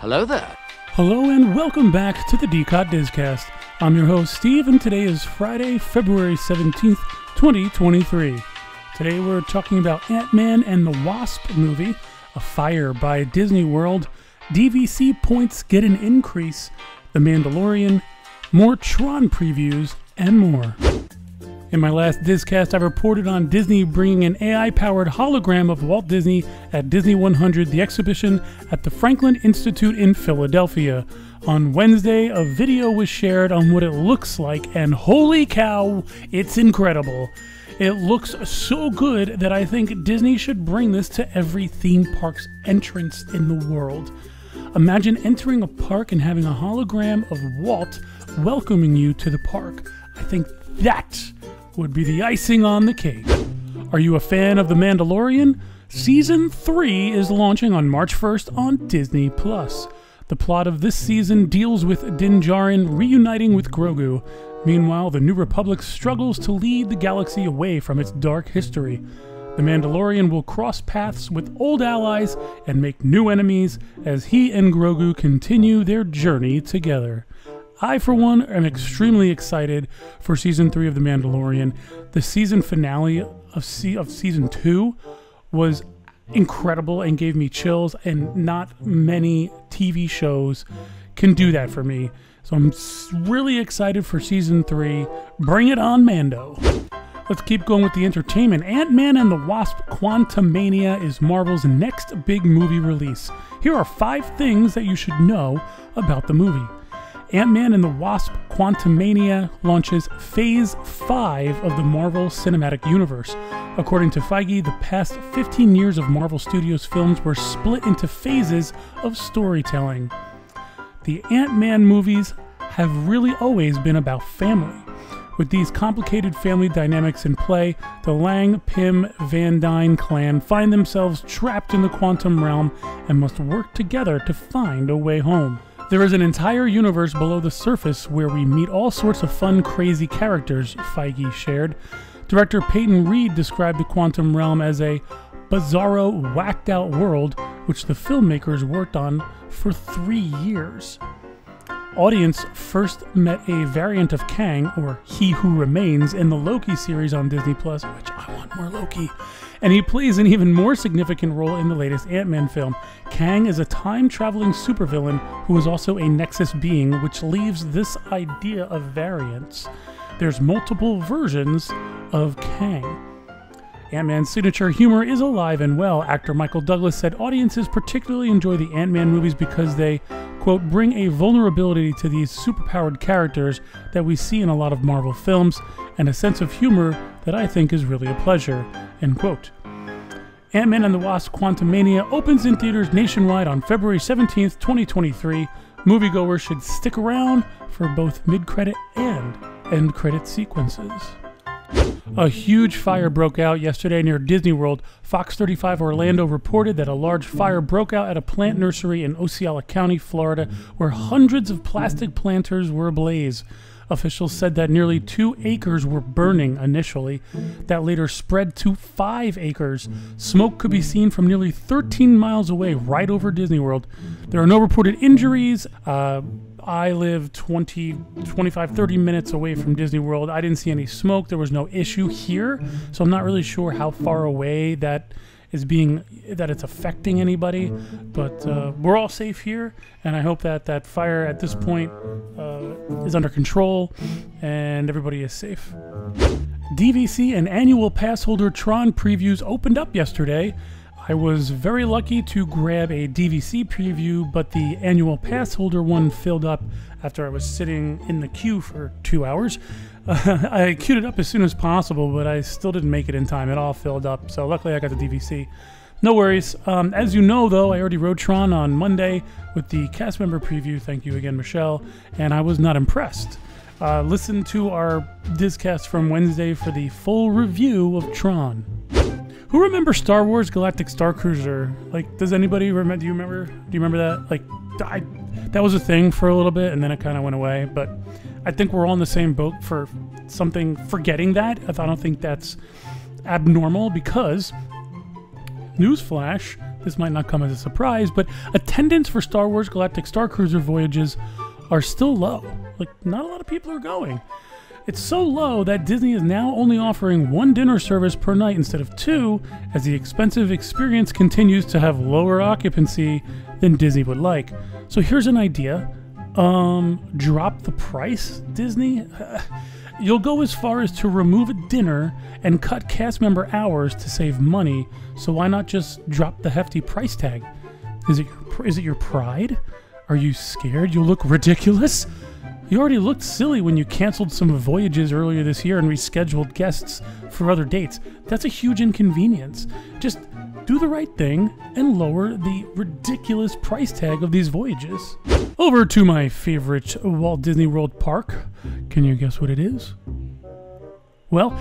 Hello there. Hello and welcome back to the D-COT disCast. I'm your host Steve and today is Friday, February 17th, 2023. Today we're talking about Ant-Man and the Wasp movie, A Fire by Disney World, DVC points get an increase, The Mandalorian, more TRON previews, and more. In my last disCast, I reported on Disney bringing an AI-powered hologram of Walt Disney at Disney 100, the exhibition at the Franklin Institute in Philadelphia. On Wednesday, a video was shared on what it looks like, and holy cow, it's incredible. It looks so good that I think Disney should bring this to every theme park's entrance in the world. Imagine entering a park and having a hologram of Walt welcoming you to the park. I think that would be the icing on the cake. Are you a fan of The Mandalorian? Season 3 is launching on March 1st on Disney+. The plot of this season deals with Din Djarin reuniting with Grogu. Meanwhile, the New Republic struggles to lead the galaxy away from its dark history. The Mandalorian will cross paths with old allies and make new enemies as he and Grogu continue their journey together. I, for one, am extremely excited for Season 3 of The Mandalorian. The season finale of Season 2 was incredible and gave me chills, and not many TV shows can do that for me. So I'm really excited for Season 3. Bring it on, Mando. Let's keep going with the entertainment. Ant-Man and the Wasp: Quantumania is Marvel's next big movie release. Here are 5 things that you should know about the movie. Ant-Man and the Wasp: Quantumania launches Phase 5 of the Marvel Cinematic Universe. According to Feige, the past 15 years of Marvel Studios films were split into phases of storytelling. The Ant-Man movies have really always been about family. With these complicated family dynamics in play, the Lang, Pym, Van Dyne clan find themselves trapped in the quantum realm and must work together to find a way home. There is an entire universe below the surface where we meet all sorts of fun, crazy characters, Feige shared. Director Peyton Reed described the quantum realm as a bizarro, whacked-out world which the filmmakers worked on for 3 years. Audience first met a variant of Kang, or He Who Remains, in the Loki series on Disney+, which I want more Loki, and he plays an even more significant role in the latest Ant-Man film. Kang is a time-traveling supervillain who is also a Nexus being, which leaves this idea of variants. There's multiple versions of Kang. Ant-Man's signature humor is alive and well. Actor Michael Douglas said audiences particularly enjoy the Ant-Man movies because they, quote, bring a vulnerability to these superpowered characters that we see in a lot of Marvel films, and a sense of humor that I think is really a pleasure, end quote. Ant-Man and the Wasp: Quantumania opens in theaters nationwide on February 17th, 2023. Moviegoers should stick around for both mid-credit and end-credit sequences. A huge fire broke out yesterday near Disney World. Fox 35 Orlando reported that a large fire broke out at a plant nursery in Osceola County, Florida, where hundreds of plastic planters were ablaze. Officials said that nearly 2 acres were burning initially. That later spread to 5 acres. Smoke could be seen from nearly 13 miles away, right over Disney World. There are no reported injuries. I live 25, 30 minutes away from Disney World. I didn't see any smoke. There was no issue here. So I'm not really sure how far away that it's affecting anybody. But we're all safe here. And I hope that that fire at this point is under control and everybody is safe. DVC and annual pass holder TRON previews opened up yesterday. I was very lucky to grab a DVC preview, but the annual pass holder one filled up after I was sitting in the queue for 2 hours. I queued it up as soon as possible, but I still didn't make it in time. It all filled up, so luckily I got the DVC. No worries. As you know, though, I already rode TRON on Monday with the cast member preview. Thank you again, Michelle. And I was not impressed. Listen to our disCast from Wednesday for the full review of TRON. Who remembers Star Wars Galactic Star Cruiser? Like, does anybody remember? Do you remember that? Like, that was a thing for a little bit, and then it kind of went away. But I think we're all in the same boat for forgetting that. I don't think that's abnormal because, newsflash, this might not come as a surprise, but attendance for Star Wars Galactic Star Cruiser voyages are still low. Like, not a lot of people are going. It's so low that Disney is now only offering 1 dinner service per night instead of 2, as the expensive experience continues to have lower occupancy than Disney would like. So here's an idea. Drop the price, Disney? You'll go as far as to remove a dinner and cut cast member hours to save money, so why not just drop the hefty price tag? Is it your pride? Are you scared you'll look ridiculous? You already looked silly when you canceled some voyages earlier this year and rescheduled guests for other dates. That's a huge inconvenience. Just do the right thing and lower the ridiculous price tag of these voyages. Over to my favorite Walt Disney World park. Can you guess what it is? Well,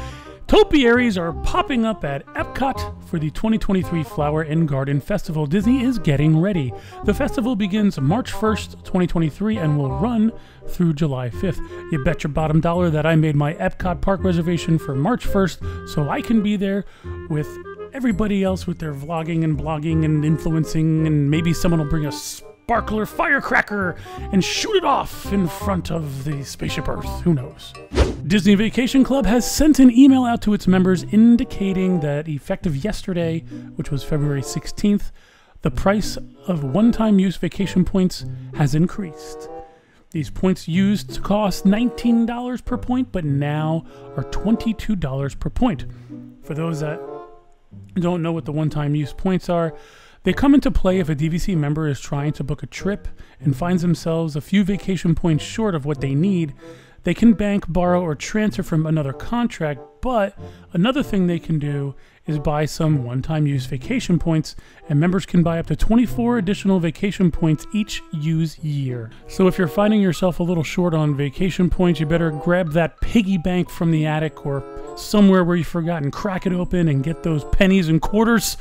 topiaries are popping up at Epcot for the 2023 Flower and Garden Festival. Disney is getting ready. The festival begins March 1st, 2023 and will run through July 5th. You bet your bottom dollar that I made my Epcot park reservation for March 1st so I can be there with everybody else with their vlogging and blogging and influencing, and maybe someone will bring a sparkler firecracker and shoot it off in front of the spaceship Earth. Who knows? Disney Vacation Club has sent an email out to its members indicating that effective yesterday, which was February 16th, the price of one-time use vacation points has increased. These points used to cost $19 per point, but now are $22 per point. For those that don't know what the one-time use points are, they come into play if a DVC member is trying to book a trip and finds themselves a few vacation points short of what they need. They can bank, borrow, or transfer from another contract, but another thing they can do is buy some one-time use vacation points, and members can buy up to 24 additional vacation points each use year. So if you're finding yourself a little short on vacation points, you better grab that piggy bank from the attic or somewhere where you forgot and crack it open and get those pennies and quarters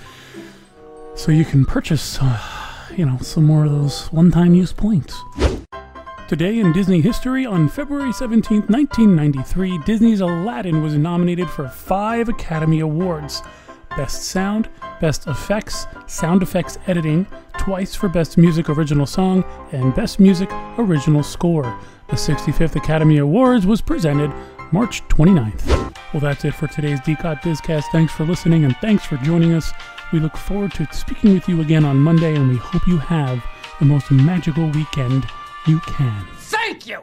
so you can purchase, some more of those one-time use points. Today in Disney history, on February 17, 1993, Disney's Aladdin was nominated for 5 Academy Awards. Best Sound, Best Effects, Sound Effects Editing, twice for Best Music Original Song, and Best Music Original Score. The 65th Academy Awards was presented March 29th. Well, that's it for today's D-COT disCast. Thanks for listening and thanks for joining us. We look forward to speaking with you again on Monday, and we hope you have the most magical weekend you can. Thank you!